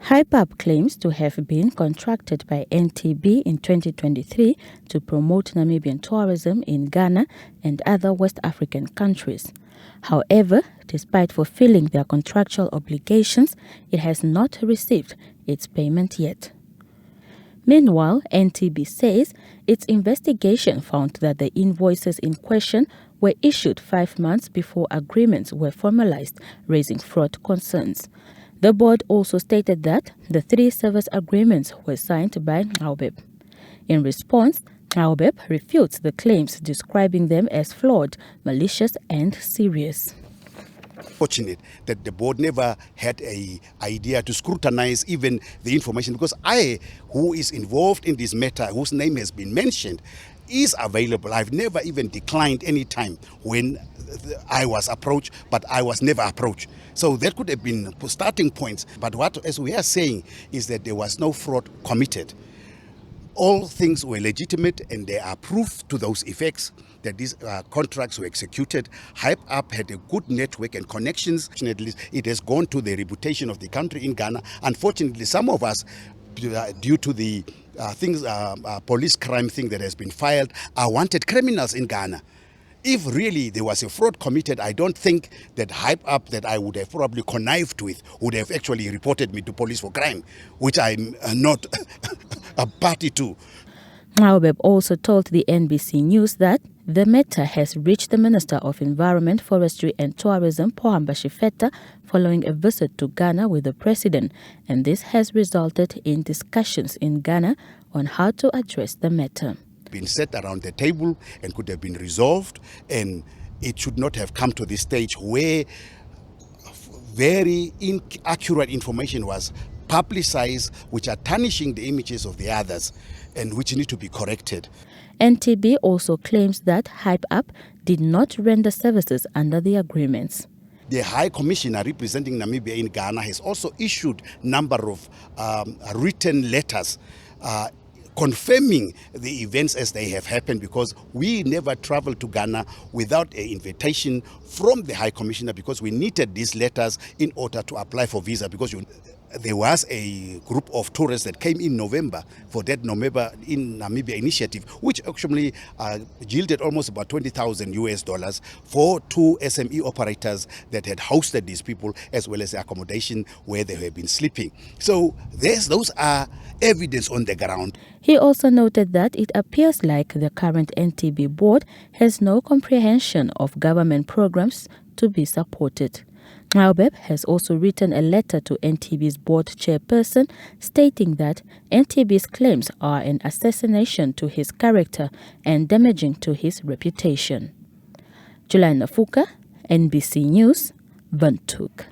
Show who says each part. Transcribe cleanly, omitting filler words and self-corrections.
Speaker 1: Hype.Up claims to have been contracted by NTB in 2023 to promote Namibian tourism in Ghana and other West African countries. However, despite fulfilling their contractual obligations, it has not received its payment yet. Meanwhile, NTB says its investigation found that the invoices in question were issued 5 months before agreements were formalized, raising fraud concerns. The board also stated that the 3 service agreements were signed by Hype.Up. In response, Hype.Up refutes the claims, describing them as flawed, malicious and serious.
Speaker 2: Fortunate that the board never had an idea to scrutinize even the information, because I, who is involved in this matter, whose name has been mentioned, is available. I've never even declined any time when I was approached, but I was never approached. So that could have been starting points. But what, as we are saying, is that there was no fraud committed. All things were legitimate, and there are proof to those effects that these contracts were executed. Hype.Up had a good network and connections. It has gone to the reputation of the country in Ghana. Unfortunately, some of us, due to the police crime thing that has been filed, are wanted criminals in Ghana. If really there was a fraud committed, I don't think that Hype.Up, that I would have probably connived with, would have actually reported me to police for crime, which I'm not a party to.
Speaker 1: Hype.Up also told the NBC News that the matter has reached the Minister of Environment, Forestry and Tourism, Pohamba Shifeta, following a visit to Ghana with the President, and this has resulted in discussions in Ghana on how to address the matter.
Speaker 2: Been set around the table and could have been resolved, and it should not have come to this stage where very inaccurate information was publicized, which are tarnishing the images of the others and which need to be corrected.
Speaker 1: NTB also claims that Hype.Up did not render services under the agreements.
Speaker 2: The High Commissioner representing Namibia in Ghana has also issued a number of written letters confirming the events as they have happened, because we never traveled to Ghana without an invitation from the High Commissioner, because we needed these letters in order to apply for visa, because there was a group of tourists that came in November for that November in Namibia initiative, which actually yielded almost about $20,000 for 2 SME operators that had hosted these people, as well as the accommodation where they had been sleeping. So those are evidence on the ground.
Speaker 1: He also noted that it appears like the current NTB board has no comprehension of government programs to be supported. Hype.Up has also written a letter to NTB's board chairperson stating that NTB's claims are an assassination to his character and damaging to his reputation. July Nafuka, NBC News, Windhoek.